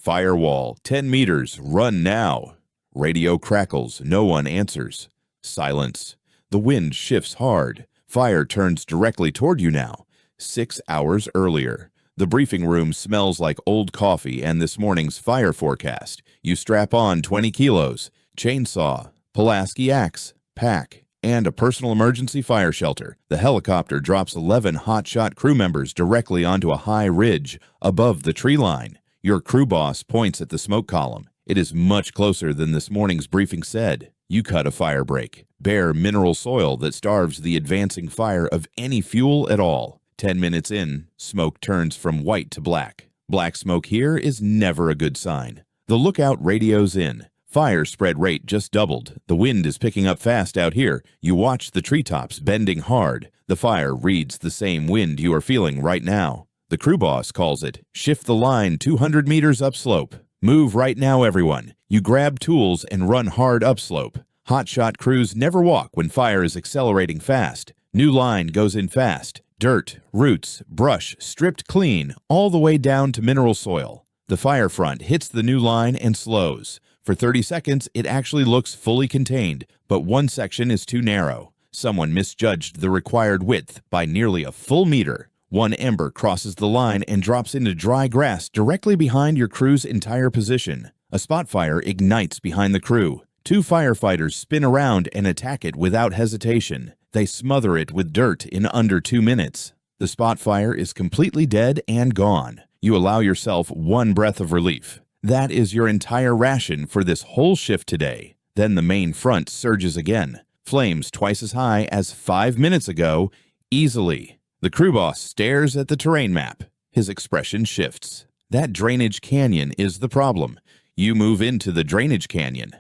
Firewall, 10 meters, run now. Radio crackles, no one answers. Silence. The wind shifts hard. Fire turns directly toward you now. 6 hours earlier. The briefing room smells like old coffee and this morning's fire forecast. You strap on 20 kilos, chainsaw, Pulaski axe, pack, and a personal emergency fire shelter. The helicopter drops 11 Hotshot crew members directly onto a high ridge above the tree line. Your crew boss points at the smoke column. It is much closer than this morning's briefing said. You cut a fire break, bare mineral soil that starves the advancing fire of any fuel at all. 10 minutes in, smoke turns from white to black. Black smoke here is never a good sign. The lookout radio's in. Fire spread rate just doubled. The wind is picking up fast out here. You watch the treetops bending hard. The fire reads the same wind you are feeling right now. The crew boss calls it, shift the line 200 meters upslope. Move right now, everyone. You grab tools and run hard upslope. Hotshot crews never walk when fire is accelerating fast. New line goes in fast. Dirt, roots, brush, stripped clean, all the way down to mineral soil. The fire front hits the new line and slows. For 30 seconds, it actually looks fully contained, but one section is too narrow. Someone misjudged the required width by nearly a full meter. One ember crosses the line and drops into dry grass directly behind your crew's entire position. A spot fire ignites behind the crew. 2 firefighters spin around and attack it without hesitation. They smother it with dirt in under 2 minutes. The spot fire is completely dead and gone. You allow yourself one breath of relief. That is your entire ration for this whole shift today. Then the main front surges again. Flames twice as high as 5 minutes ago, easily. The crew boss stares at the terrain map. His expression shifts. That drainage canyon is the problem. You move into the drainage canyon.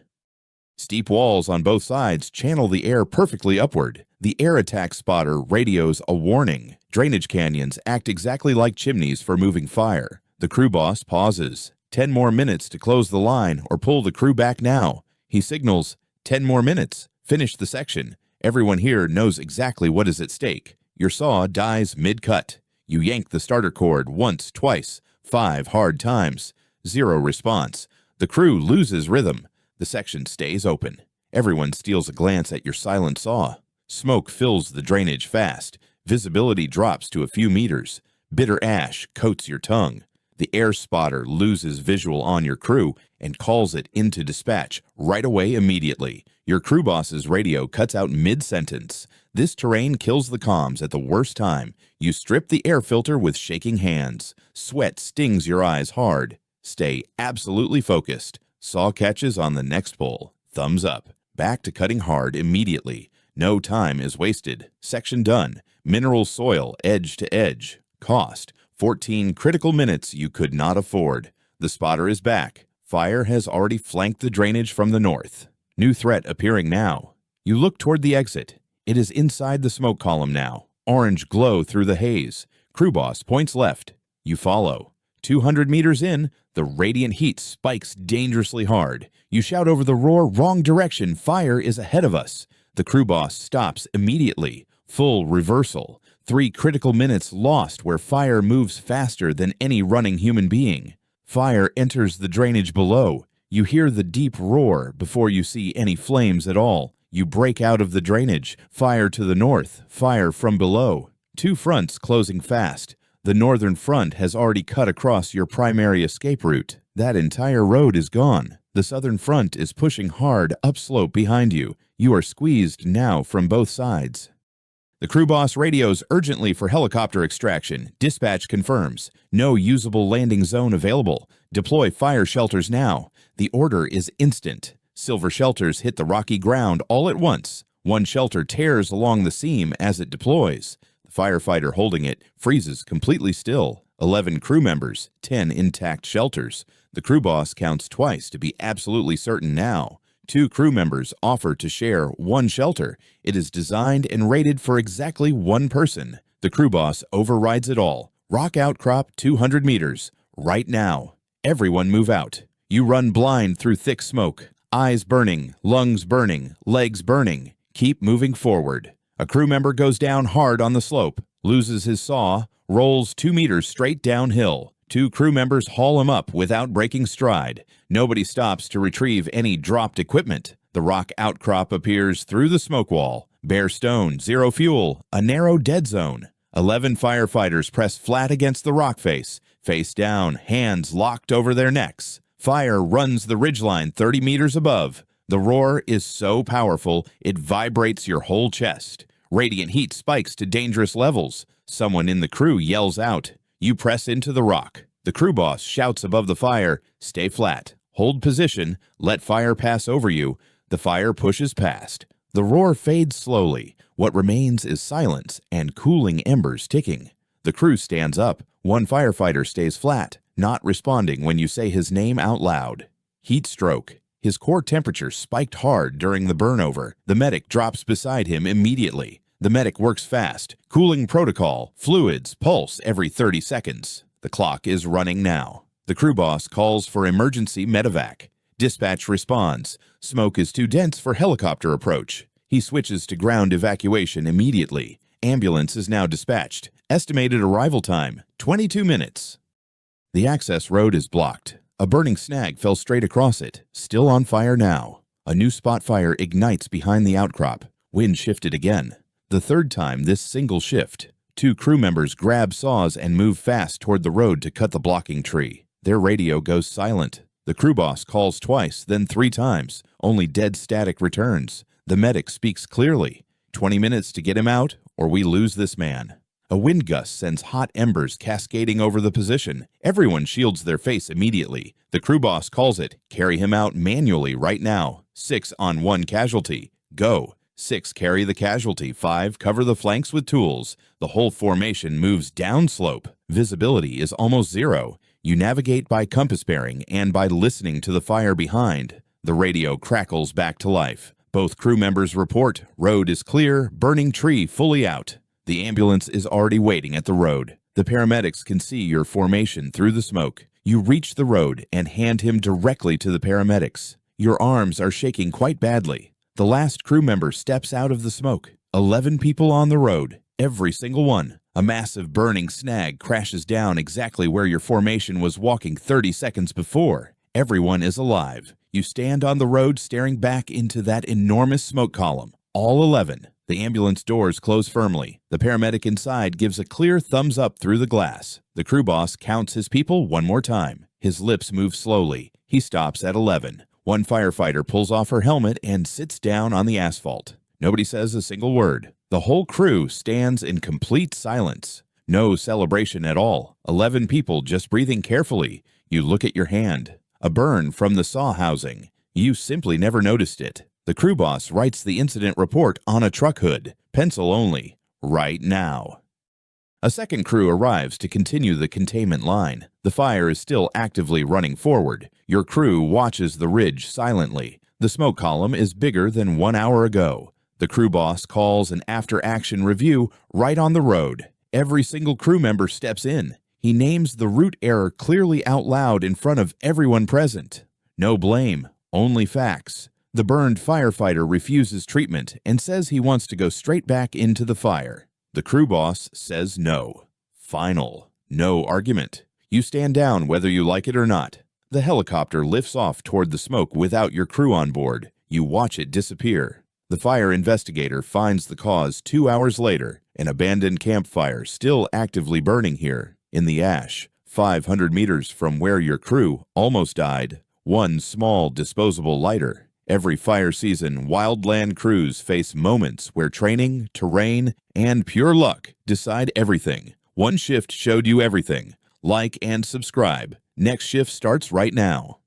Steep walls on both sides channel the air perfectly upward. The air attack spotter radios a warning. Drainage canyons act exactly like chimneys for moving fire. The crew boss pauses. 10 more minutes to close the line or pull the crew back now. He signals, 10 more minutes. Finish the section. Everyone here knows exactly what is at stake. Your saw dies mid-cut. You yank the starter cord once, twice, 5 hard times. 0 response. The crew loses rhythm. The section stays open. Everyone steals a glance at your silent saw. Smoke fills the drainage fast. Visibility drops to a few meters. Bitter ash coats your tongue. The air spotter loses visual on your crew and calls it into dispatch right away immediately. Your crew boss's radio cuts out mid-sentence. This terrain kills the comms at the worst time. You strip the air filter with shaking hands. Sweat stings your eyes hard. Stay absolutely focused. Saw catches on the next pull. Thumbs up. Back to cutting hard immediately. No time is wasted. Section done. Mineral soil edge to edge. Cost, 14 critical minutes you could not afford. The spotter is back. Fire has already flanked the drainage from the north. New threat appearing now. You look toward the exit. It is inside the smoke column now. Orange glow through the haze. Crew boss points left. You follow. 200 meters in, the radiant heat spikes dangerously hard. You shout over the roar, wrong direction, fire is ahead of us. The crew boss stops immediately. Full reversal. 3 critical minutes lost where fire moves faster than any running human being. Fire enters the drainage below. You hear the deep roar before you see any flames at all. You break out of the drainage. Fire to the north, fire from below. 2 fronts closing fast. The northern front has already cut across your primary escape route. That entire road is gone. The southern front is pushing hard upslope behind you. You are squeezed now from both sides. The crew boss radios urgently for helicopter extraction. Dispatch confirms. No usable landing zone available. Deploy fire shelters now. The order is instant. Silver shelters hit the rocky ground all at once. One shelter tears along the seam as it deploys. The firefighter holding it freezes completely still. 11 crew members, 10 intact shelters. The crew boss counts twice to be absolutely certain now. 2 crew members offer to share one shelter. It is designed and rated for exactly 1 person. The crew boss overrides it all. Rock outcrop 200 meters. Right now. Everyone move out. You run blind through thick smoke. Eyes burning, lungs burning, legs burning. Keep moving forward. A crew member goes down hard on the slope, loses his saw, rolls 2 meters straight downhill. 2 crew members haul him up without breaking stride. Nobody stops to retrieve any dropped equipment. The rock outcrop appears through the smoke wall. Bare stone, zero fuel, a narrow dead zone. 11 firefighters press flat against the rock face down, hands locked over their necks. Fire runs the ridgeline 30 meters above. The roar is so powerful, it vibrates your whole chest. Radiant heat spikes to dangerous levels. Someone in the crew yells out. You press into the rock. The crew boss shouts above the fire, stay flat, hold position, let fire pass over you. The fire pushes past. The roar fades slowly. What remains is silence and cooling embers ticking. The crew stands up. One firefighter stays flat, not responding when you say his name out loud. Heat stroke. His core temperature spiked hard during the burnover. The medic drops beside him immediately. The medic works fast. Cooling protocol, fluids, pulse every 30 seconds. The clock is running now. The crew boss calls for emergency medevac. Dispatch responds. Smoke is too dense for helicopter approach. He switches to ground evacuation immediately. Ambulance is now dispatched. Estimated arrival time, 22 minutes. The access road is blocked. A burning snag fell straight across it, still on fire now. A new spot fire ignites behind the outcrop. Wind shifted again. The third time this single shift. 2 crew members grab saws and move fast toward the road to cut the blocking tree. Their radio goes silent. The crew boss calls twice, then 3 times. Only dead static returns. The medic speaks clearly. 20 minutes to get him out, or we lose this man. A wind gust sends hot embers cascading over the position. Everyone shields their face immediately. The crew boss calls it. Carry him out manually right now. 6 on 1 casualty. Go. 6 carry the casualty. 5 cover the flanks with tools. The whole formation moves downslope. Visibility is almost zero. You navigate by compass bearing and by listening to the fire behind. The radio crackles back to life. Both crew members report. Road is clear. Burning tree fully out. The ambulance is already waiting at the road. The paramedics can see your formation through the smoke. You reach the road and hand him directly to the paramedics. Your arms are shaking quite badly. The last crew member steps out of the smoke. 11 people on the road, every single one. A massive burning snag crashes down exactly where your formation was walking 30 seconds before. Everyone is alive. You stand on the road staring back into that enormous smoke column. All 11. The ambulance doors close firmly. The paramedic inside gives a clear thumbs up through the glass. The crew boss counts his people one more time. His lips move slowly. He stops at 11. One firefighter pulls off her helmet and sits down on the asphalt. Nobody says a single word. The whole crew stands in complete silence. No celebration at all. 11 people just breathing carefully. You look at your hand. A burn from the saw housing. You simply never noticed it. The crew boss writes the incident report on a truck hood, pencil only, right now. A second crew arrives to continue the containment line. The fire is still actively running forward. Your crew watches the ridge silently. The smoke column is bigger than 1 hour ago. The crew boss calls an after-action review right on the road. Every single crew member steps in. He names the route error clearly out loud in front of everyone present. No blame, only facts. The burned firefighter refuses treatment and says he wants to go straight back into the fire. The crew boss says no. Final. No argument. You stand down whether you like it or not. The helicopter lifts off toward the smoke without your crew on board. You watch it disappear. The fire investigator finds the cause 2 hours later. An abandoned campfire still actively burning here. In the ash, 500 meters from where your crew almost died. One small disposable lighter. Every fire season, Wildland crews face moments where training, terrain, and pure luck decide everything. One shift showed you everything. Like and subscribe. Next shift starts right now.